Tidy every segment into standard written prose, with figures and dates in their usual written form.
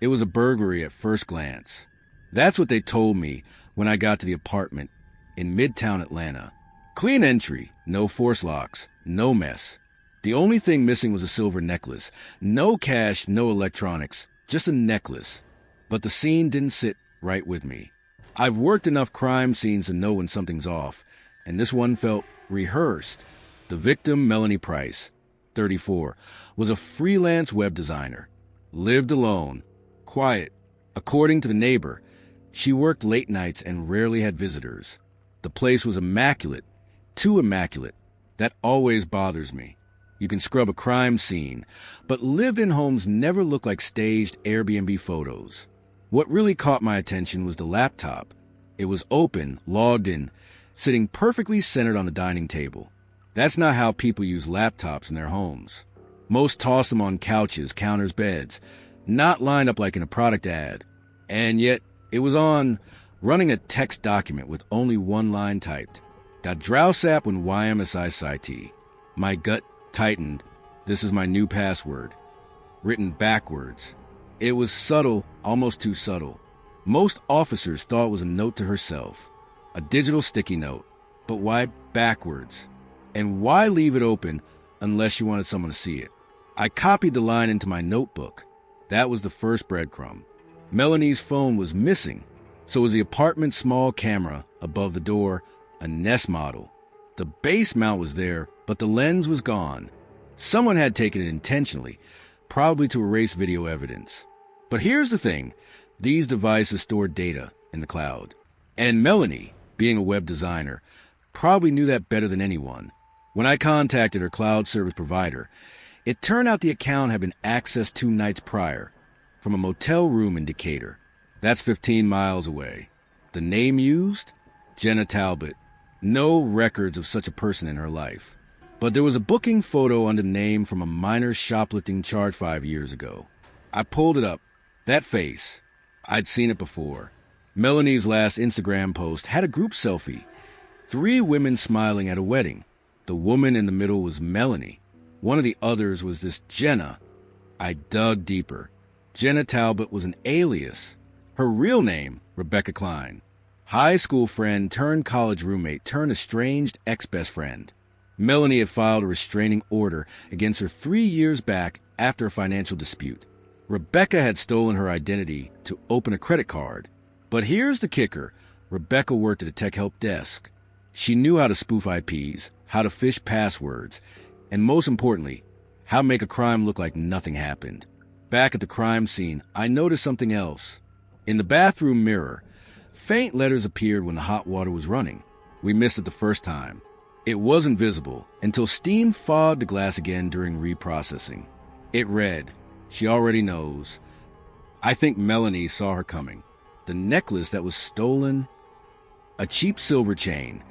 It was a burglary at first glance. That's what they told me when I got to the apartment in Midtown Atlanta. Clean entry, no force locks, no mess. The only thing missing was a silver necklace. No cash, no electronics, just a necklace. But the scene didn't sit right with me. I've worked enough crime scenes to know when something's off, and this one felt rehearsed. The victim, Melanie Price, 34, was a freelance web designer. Lived alone, quiet. According to the neighbor, she worked late nights and rarely had visitors. The place was immaculate, too immaculate. That always bothers me. You can scrub a crime scene, but live-in homes never look like staged Airbnb photos. What really caught my attention was the laptop. It was open, logged in, sitting perfectly centered on the dining table. That's not how people use laptops in their homes. Most toss them on couches, counters, beds, not lined up like in a product ad. And yet, it was on, running a text document with only one line typed. Da Drowsap when YMSI Site. My gut tightened. This is my new password. Written backwards. It was subtle, almost too subtle. Most officers thought it was a note to herself. A digital sticky note. But why backwards? And why leave it open unless you wanted someone to see it? I copied the line into my notebook. That was the first breadcrumb. Melanie's phone was missing. So was the apartment's small camera above the door, a Nest model. The base mount was there, but the lens was gone. Someone had taken it intentionally, probably to erase video evidence. But here's the thing. These devices store data in the cloud. And Melanie, being a web designer, probably knew that better than anyone. When I contacted her cloud service provider, it turned out the account had been accessed 2 nights prior from a motel room in Decatur. That's 15 miles away. The name used? Jenna Talbot. No records of such a person in her life. But there was a booking photo under the name from a minor shoplifting charge 5 years ago. I pulled it up. That face. I'd seen it before. Melanie's last Instagram post had a group selfie. 3 women smiling at a wedding. The woman in the middle was Melanie. One of the others was this Jenna. I dug deeper. Jenna Talbot was an alias. Her real name, Rebecca Klein. High school friend turned college roommate turned estranged ex-best friend. Melanie had filed a restraining order against her 3 years back after a financial dispute. Rebecca had stolen her identity to open a credit card. But here's the kicker. Rebecca worked at a tech help desk. She knew how to spoof IPs, how to phish passwords, and most importantly, how to make a crime look like nothing happened. Back at the crime scene, I noticed something else. In the bathroom mirror, faint letters appeared when the hot water was running. We missed it the first time. It wasn't visible until steam fogged the glass again during reprocessing. It read, "She already knows." I think Melanie saw her coming. The necklace that was stolen, a cheap silver chain,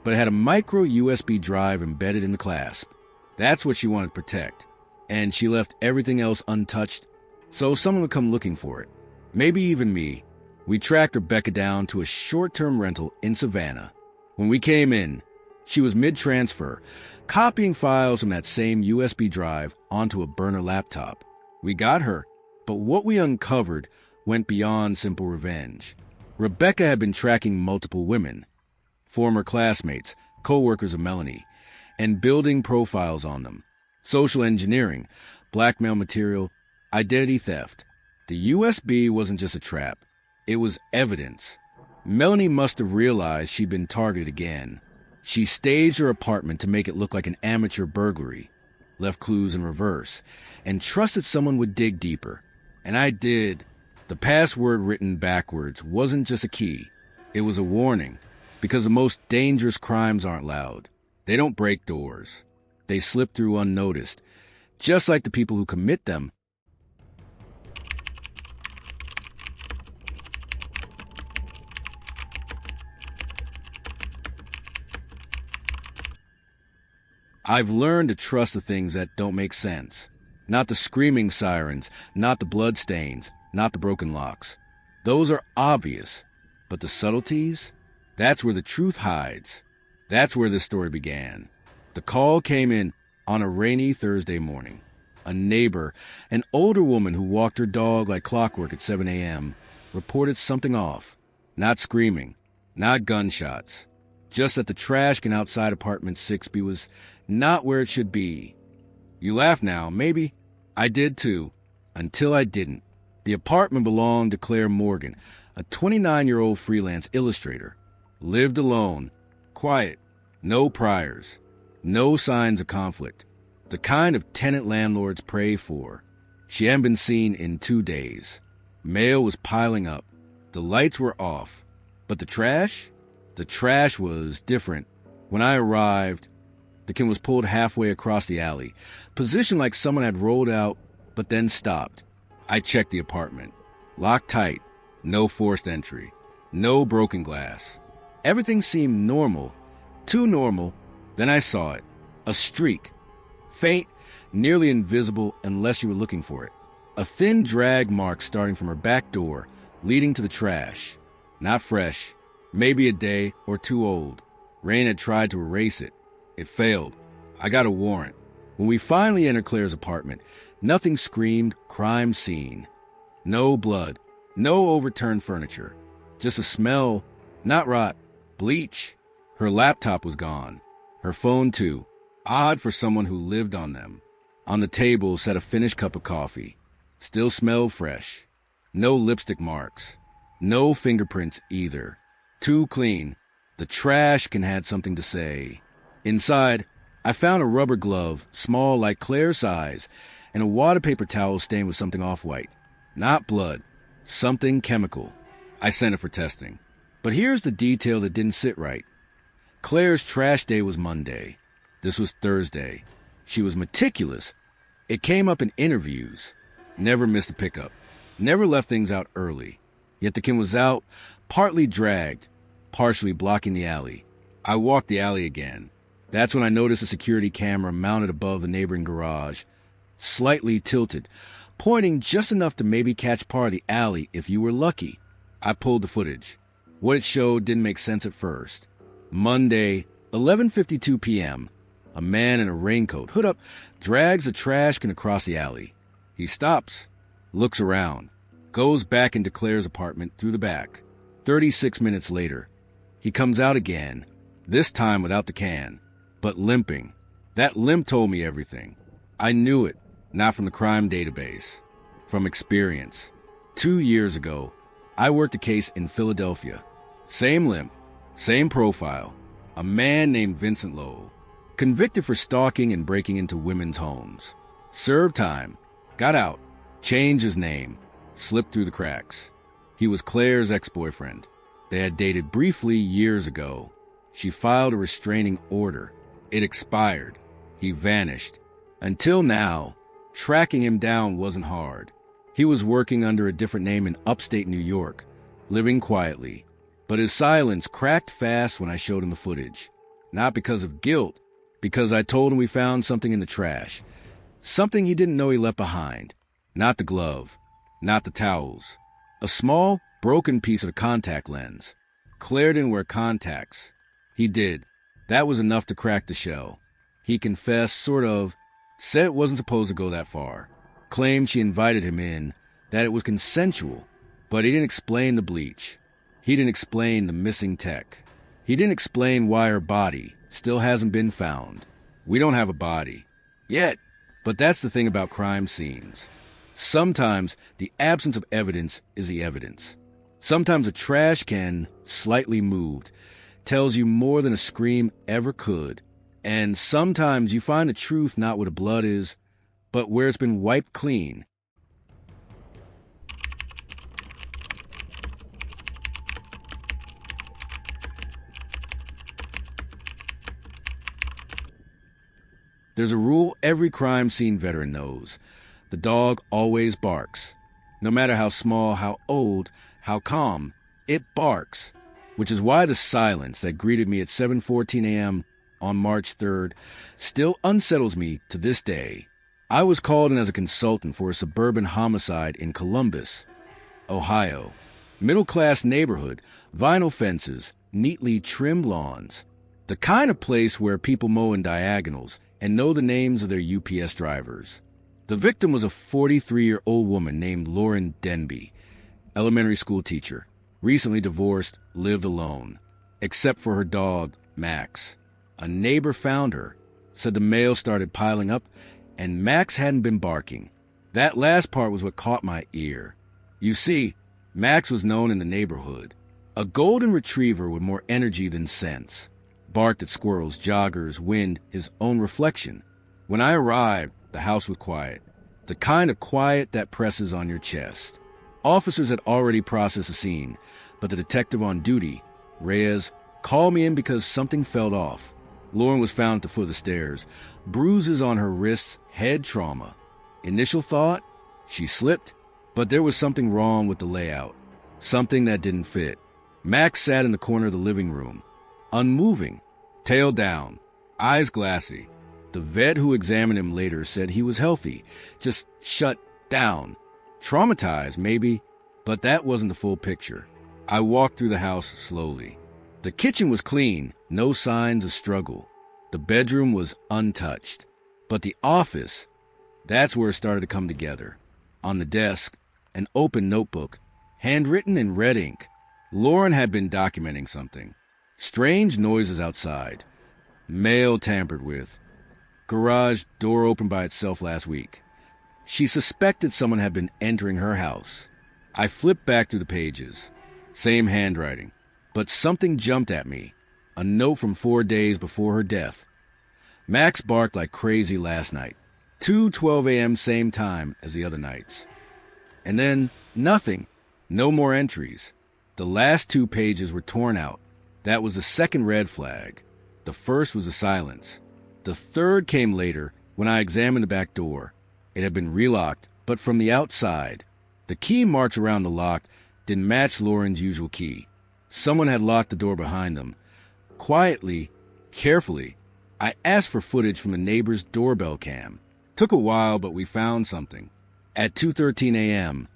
but it had a micro USB drive embedded in the clasp. That's what she wanted to protect. And she left everything else untouched, so someone would come looking for it. Maybe even me. We tracked Rebecca down to a short-term rental in Savannah. When we came in, she was mid-transfer, copying files from that same USB drive onto a burner laptop. We got her, but what we uncovered went beyond simple revenge. Rebecca had been tracking multiple women, former classmates, co-workers of Melanie, and building profiles on them. Social engineering, blackmail material, identity theft. The USB wasn't just a trap. It was evidence. Melanie must have realized she'd been targeted again. She staged her apartment to make it look like an amateur burglary, left clues in reverse, and trusted someone would dig deeper. And I did. The password written backwards wasn't just a key. It was a warning, because the most dangerous crimes aren't loud. They don't break doors. They slip through unnoticed, just like the people who commit them. I've learned to trust the things that don't make sense. Not the screaming sirens, not the bloodstains, not the broken locks. Those are obvious. But the subtleties? That's where the truth hides. That's where this story began. The call came in on a rainy Thursday morning. A neighbor, an older woman who walked her dog like clockwork at 7 a.m., reported something off. Not screaming, not gunshots. Just that the trash can outside apartment 6B was not where it should be. You laugh now, maybe? I did too, until I didn't. The apartment belonged to Claire Morgan, a 29-year-old freelance illustrator. Lived alone, quiet, no priors, no signs of conflict. The kind of tenant landlords pray for. She hadn't been seen in 2 days. Mail was piling up. The lights were off. But the trash? The trash was different. When I arrived, the can was pulled halfway across the alley, positioned like someone had rolled out, but then stopped. I checked the apartment. Locked tight. No forced entry. No broken glass. Everything seemed normal. Too normal. Then I saw it. A streak. Faint, nearly invisible unless you were looking for it. A thin drag mark starting from her back door, leading to the trash. Not fresh. Maybe a day or 2 old. Rain had tried to erase it. It failed. I got a warrant. When we finally entered Claire's apartment, nothing screamed crime scene. No blood. No overturned furniture. Just a smell, not rot, bleach. Her laptop was gone. Her phone too. Odd for someone who lived on them. On the table sat a finished cup of coffee. Still smelled fresh. No lipstick marks. No fingerprints either. Too clean. The trash can had something to say. Inside, I found a rubber glove, small like Claire's size, and a water paper towel stained with something off-white. Not blood. Something chemical. I sent it for testing. But here's the detail that didn't sit right. Claire's trash day was Monday. This was Thursday. She was meticulous. It came up in interviews. Never missed a pickup. Never left things out early. Yet the can was out, partly dragged, partially blocking the alley. I walked the alley again. That's when I noticed a security camera mounted above the neighboring garage, slightly tilted, pointing just enough to maybe catch part of the alley if you were lucky. I pulled the footage. What it showed didn't make sense at first. Monday, 11:52 p.m., a man in a raincoat, hood up, drags a trash can across the alley. He stops, looks around, goes back into Claire's apartment through the back. 36 minutes later, he comes out again, this time without the can, but limping. That limp told me everything. I knew it, not from the crime database, from experience. 2 years ago, I worked a case in Philadelphia. Same limp, same profile. A man named Vincent Lowe, convicted for stalking and breaking into women's homes. Served time, got out, changed his name, slipped through the cracks. He was Claire's ex-boyfriend. They had dated briefly years ago. She filed a restraining order. It expired. He vanished. Until now, tracking him down wasn't hard. He was working under a different name in upstate New York, living quietly. But his silence cracked fast when I showed him the footage. Not because of guilt, because I told him we found something in the trash. Something he didn't know he left behind. Not the glove. Not the towels. A small, broken piece of the contact lens. Claire didn't wear contacts. He did. That was enough to crack the shell. He confessed, sort of, said it wasn't supposed to go that far. Claimed she invited him in, that it was consensual, but he didn't explain the bleach. He didn't explain the missing tech. He didn't explain why her body still hasn't been found. We don't have a body. Yet. But that's the thing about crime scenes. Sometimes the absence of evidence is the evidence. Sometimes a trash can, slightly moved, tells you more than a scream ever could. And sometimes you find the truth not where the blood is, but where it's been wiped clean. There's a rule every crime scene veteran knows. The dog always barks. No matter how small, how old, how calm, it barks. Which is why the silence that greeted me at 7:14 a.m. on March 3rd still unsettles me to this day. I was called in as a consultant for a suburban homicide in Columbus, Ohio. Middle-class neighborhood, vinyl fences, neatly trimmed lawns. The kind of place where people mow in diagonals and know the names of their UPS drivers. The victim was a 43-year-old woman named Lauren Denby, elementary school teacher, recently divorced, lived alone, except for her dog, Max. A neighbor found her, said the mail started piling up, and Max hadn't been barking. That last part was what caught my ear. You see, Max was known in the neighborhood. A golden retriever with more energy than sense. Barked at squirrels, joggers, wind, his own reflection. When I arrived, the house was quiet. The kind of quiet that presses on your chest. Officers had already processed the scene, but the detective on duty, Reyes, called me in because something fell off. Lauren was found at the foot of the stairs, bruises on her wrists, head trauma. Initial thought, she slipped, but there was something wrong with the layout. Something that didn't fit. Max sat in the corner of the living room, unmoving, tail down, eyes glassy. The vet who examined him later said he was healthy, just shut down. Traumatized, maybe, but that wasn't the full picture. I walked through the house slowly. The kitchen was clean, no signs of struggle. The bedroom was untouched. But the office, that's where it started to come together. On the desk, an open notebook, handwritten in red ink. Lauren had been documenting something. Strange noises outside. Mail tampered with. Garage door opened by itself last week. She suspected someone had been entering her house. I flipped back through the pages. Same handwriting. But something jumped at me. A note from 4 days before her death. Max barked like crazy last night. 2:12 a.m. same time as the other nights. And then, nothing. No more entries. The last 2 pages were torn out. That was the second red flag. The first was a silence. The third came later when I examined the back door. It had been relocked, but from the outside. The key marks around the lock didn't match Lauren's usual key. Someone had locked the door behind them. Quietly, carefully, I asked for footage from the neighbor's doorbell cam. Took a while, but we found something. At 2:13 a.m.,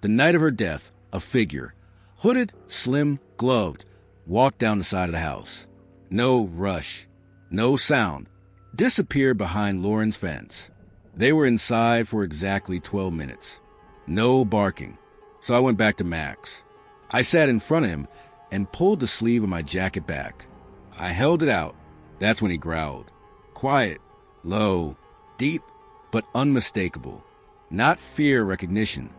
the night of her death, a figure, hooded, slim, gloved, walked down the side of the house. No rush, no sound. Disappeared behind Lauren's fence. They were inside for exactly 12 minutes. No barking. So I went back to Max. I sat in front of him and pulled the sleeve of my jacket back. I held it out. That's when he growled. Quiet, low, deep, but unmistakable. Not fear recognition.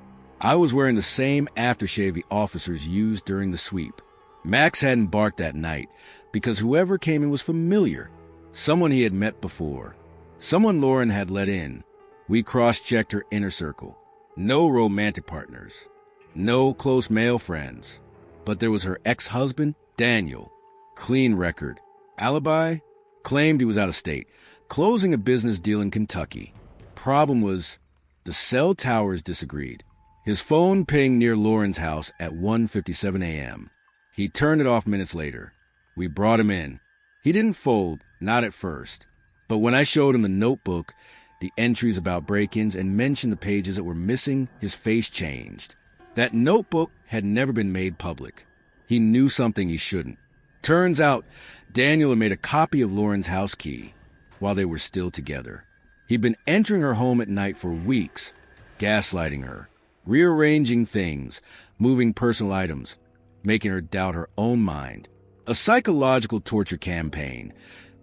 I was wearing the same aftershave the officers used during the sweep. Max hadn't barked that night because whoever came in was familiar. Someone he had met before. Someone Lauren had let in. We cross-checked her inner circle. No romantic partners. No close male friends. But there was her ex-husband, Daniel. Clean record. Alibi? Claimed he was out of state. Closing a business deal in Kentucky. Problem was, the cell towers disagreed. His phone pinged near Lauren's house at 1:57 a.m. He turned it off minutes later. We brought him in. He didn't fold, not at first. But when I showed him the notebook, the entries about break-ins, and mentioned the pages that were missing, his face changed. That notebook had never been made public. He knew something he shouldn't. Turns out, Daniel had made a copy of Lauren's house key while they were still together. He'd been entering her home at night for weeks, gaslighting her, rearranging things, moving personal items, making her doubt her own mind. A psychological torture campaign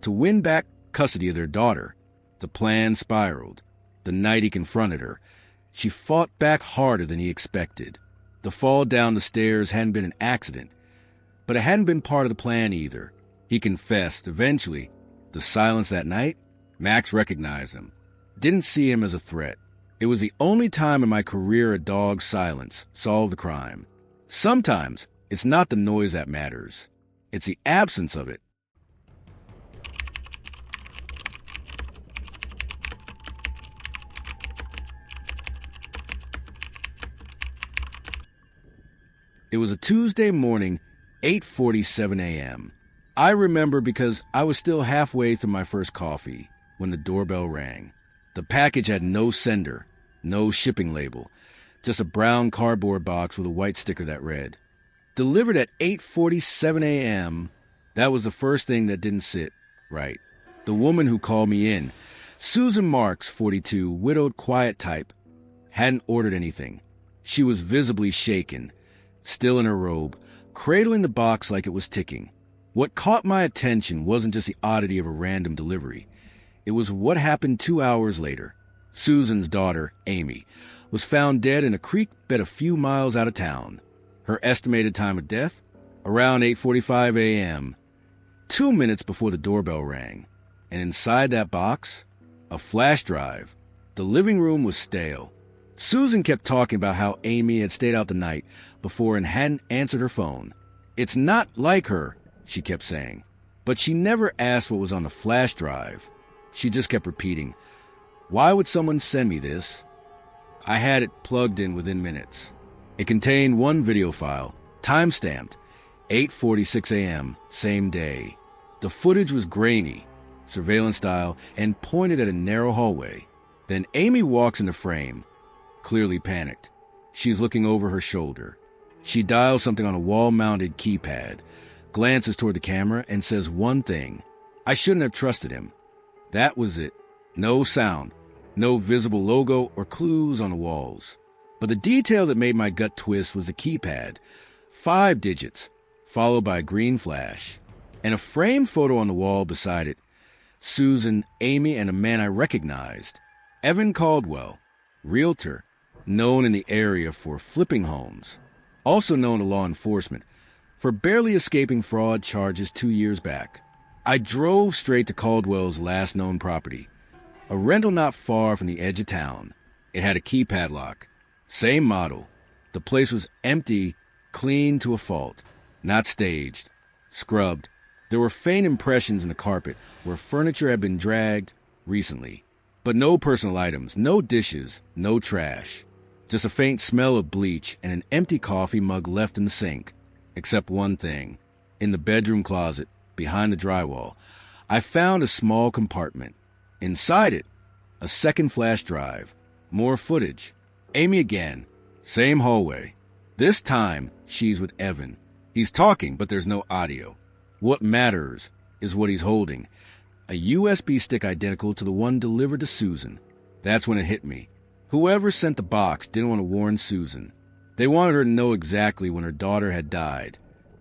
to win back custody of their daughter. The plan spiraled. The night he confronted her, she fought back harder than he expected. The fall down the stairs hadn't been an accident, but it hadn't been part of the plan either. He confessed eventually. The silence that night, Max recognized him. Didn't see him as a threat. It was the only time in my career a dog's silence solved a crime. Sometimes it's not the noise that matters. It's the absence of it. It was a Tuesday morning, 8:47 a.m. I remember because I was still halfway through my first coffee when the doorbell rang. The package had no sender, no shipping label, just a brown cardboard box with a white sticker that read, "Delivered at 8:47 a.m. That was the first thing that didn't sit right. The woman who called me in Susan Marks, 42, widowed, quiet type, hadn't ordered anything. She was visibly shaken, still in her robe, cradling the box like it was ticking. What caught my attention wasn't just the oddity of a random delivery. It was what happened 2 hours later. Susan's daughter, Amy, was found dead in a creek bed a few miles out of town. Her estimated time of death? Around 8:45 a.m., 2 minutes before the doorbell rang. And inside that box, a flash drive. The living room was stale. Susan kept talking about how Amy had stayed out the night before and hadn't answered her phone. It's not like her, she kept saying. But she never asked what was on the flash drive. She just kept repeating, "Why would someone send me this?" I had it plugged in within minutes. It contained one video file, time-stamped, 8:46 a.m., same day. The footage was grainy, surveillance style, and pointed at a narrow hallway. Then Amy walks into frame, clearly panicked. She's looking over her shoulder. She dials something on a wall-mounted keypad, glances toward the camera, and says one thing. I shouldn't have trusted him. That was it. No sound, no visible logo or clues on the walls. But the detail that made my gut twist was the keypad. 5 digits, followed by a green flash, and a framed photo on the wall beside it. Susan, Amy, and a man I recognized. Evan Caldwell, realtor, known in the area for flipping homes, also known to law enforcement for barely escaping fraud charges 2 years back. I drove straight to Caldwell's last known property, a rental not far from the edge of town. It had a key padlock, same model. The place was empty, clean to a fault, not staged, scrubbed. There were faint impressions in the carpet where furniture had been dragged recently, but no personal items, no dishes, no trash. Just a faint smell of bleach and an empty coffee mug left in the sink. Except one thing. In the bedroom closet, behind the drywall, I found a small compartment. Inside it, a second flash drive. More footage. Amy again. Same hallway. This time, she's with Evan. He's talking, but there's no audio. What matters is what he's holding. A USB stick identical to the one delivered to Susan. That's when it hit me. Whoever sent the box didn't want to warn Susan. They wanted her to know exactly when her daughter had died,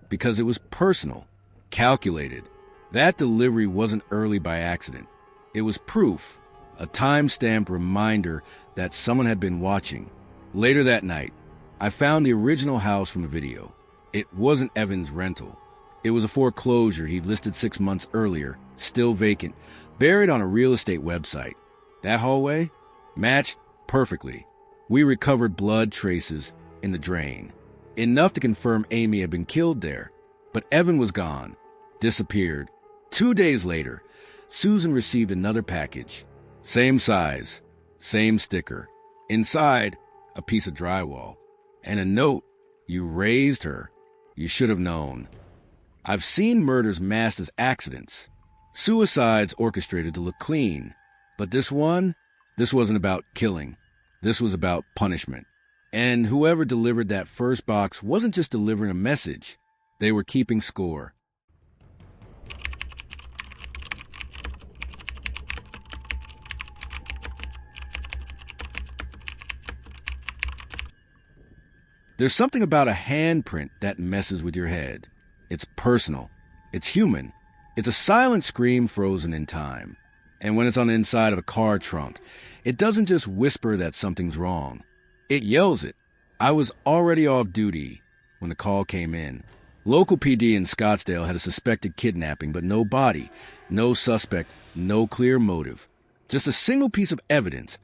because it was personal, calculated. That delivery wasn't early by accident. It was proof, a time-stamped reminder that someone had been watching. Later that night, I found the original house from the video. It wasn't Evan's rental. It was a foreclosure he'd listed 6 months earlier, still vacant, buried on a real estate website. That hallway matched perfectly. We recovered blood traces in the drain, enough to confirm Amy had been killed there. But Evan was gone, disappeared. 2 days later, Susan received another package. Same size, same sticker. Inside, a piece of drywall. And a note, "You raised her. You should have known." I've seen murders masked as accidents, suicides orchestrated to look clean. But this wasn't about killing. This was about punishment. And whoever delivered that first box wasn't just delivering a message. They were keeping score. There's something about a handprint that messes with your head. It's personal. It's human. It's a silent scream frozen in time. And when it's on the inside of a car trunk, it doesn't just whisper that something's wrong. It yells it. I was already off duty when the call came in. Local PD in Scottsdale had a suspected kidnapping, but no body, no suspect, no clear motive. Just a single piece of evidence.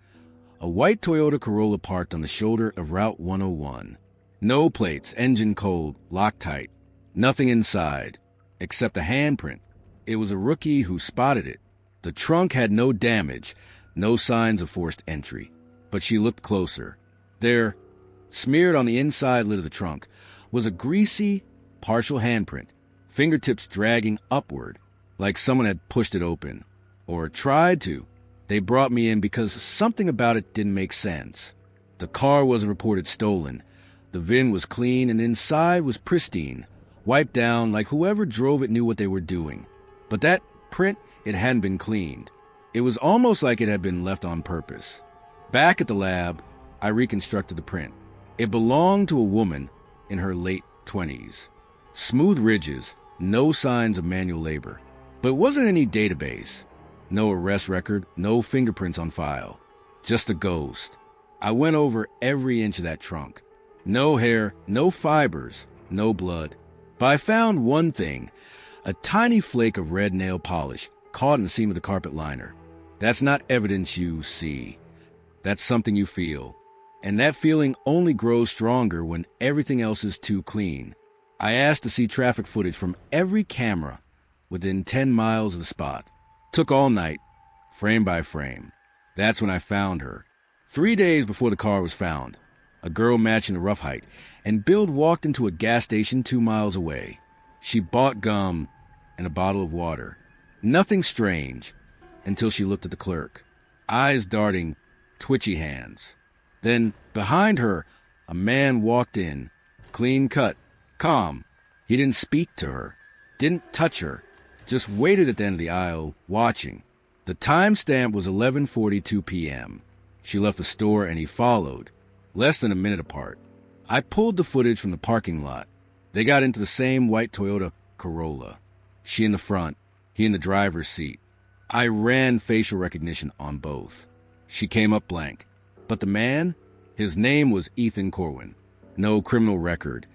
A white Toyota Corolla parked on the shoulder of Route 101. No plates, engine cold, Loctite. Nothing inside, except a handprint. It was a rookie who spotted it. The trunk had no damage, no signs of forced entry. But she looked closer. There, smeared on the inside lid of the trunk, was a greasy, partial handprint, fingertips dragging upward, like someone had pushed it open. Or tried to. They brought me in because something about it didn't make sense. The car wasn't reported stolen. The VIN was clean and inside was pristine, wiped down like whoever drove it knew what they were doing. But that print, it hadn't been cleaned. It was almost like it had been left on purpose. Back at the lab, I reconstructed the print. It belonged to a woman in her late 20s. Smooth ridges, no signs of manual labor. But it wasn't any database. No arrest record, no fingerprints on file. Just a ghost. I went over every inch of that trunk. No hair, no fibers, no blood. But I found one thing, a tiny flake of red nail polish caught in the seam of the carpet liner. That's not evidence you see. That's something you feel. And that feeling only grows stronger when everything else is too clean. I asked to see traffic footage from every camera within 10 miles of the spot. Took all night, frame by frame. That's when I found her. 3 days before the car was found. A girl matching the rough height, and Bill walked into a gas station 2 miles away. She bought gum and a bottle of water. Nothing strange until she looked at the clerk. Eyes darting, twitchy hands. Then, behind her, a man walked in, clean cut, calm. He didn't speak to her, didn't touch her, just waited at the end of the aisle, watching. The timestamp was 11:42 p.m. She left the store and he followed, less than a minute apart. I pulled the footage from the parking lot. They got into the same white Toyota Corolla. She in the front, he in the driver's seat. I ran facial recognition on both. She came up blank. But the man, his name was Ethan Corwin. No criminal record.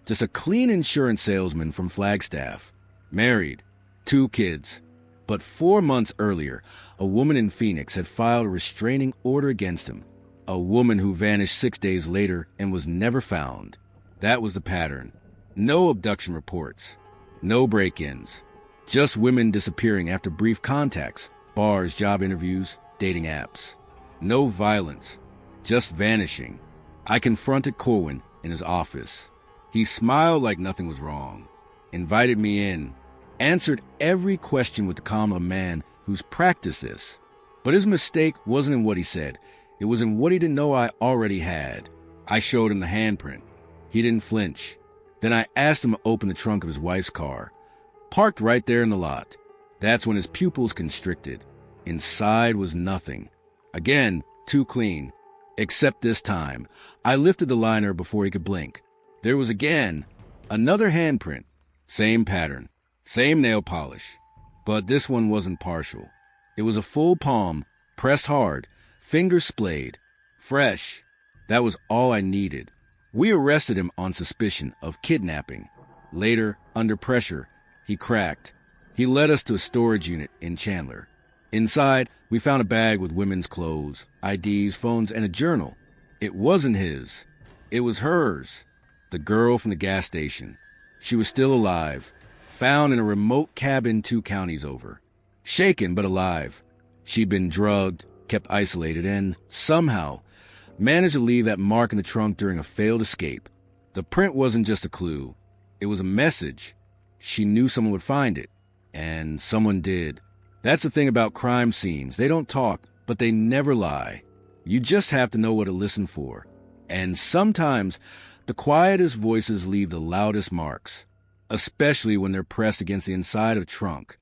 Just a clean insurance salesman from Flagstaff. Married. 2 kids. But 4 months earlier, a woman in Phoenix had filed a restraining order against him. A woman who vanished 6 days later and was never found. That was the pattern. No abduction reports. No break-ins. Just women disappearing after brief contacts, bars, job interviews, dating apps. No violence, just vanishing. I confronted Corwin in his office. He smiled like nothing was wrong, invited me in, answered every question with the calm of a man who's practiced this. But his mistake wasn't in what he said. It was in what he didn't know I already had. I showed him the handprint. He didn't flinch. Then I asked him to open the trunk of his wife's car, parked right there in the lot. That's when his pupils constricted. Inside was nothing. Again, too clean. Except this time, I lifted the liner before he could blink. There was again another handprint. Same pattern, same nail polish. But this one wasn't partial. It was a full palm, pressed hard, fingers splayed, fresh. That was all I needed. We arrested him on suspicion of kidnapping. Later, under pressure, he cracked. He led us to a storage unit in Chandler. Inside, we found a bag with women's clothes, IDs, phones, and a journal. It wasn't his. It was hers. The girl from the gas station. She was still alive, found in a remote cabin 2 counties over. Shaken but alive. She'd been drugged, kept isolated, and somehow managed to leave that mark in the trunk during a failed escape. The print wasn't just a clue. It was a message. She knew someone would find it, and someone did. That's the thing about crime scenes. They don't talk, but they never lie. You just have to know what to listen for. And sometimes the quietest voices leave the loudest marks, especially when they're pressed against the inside of a trunk.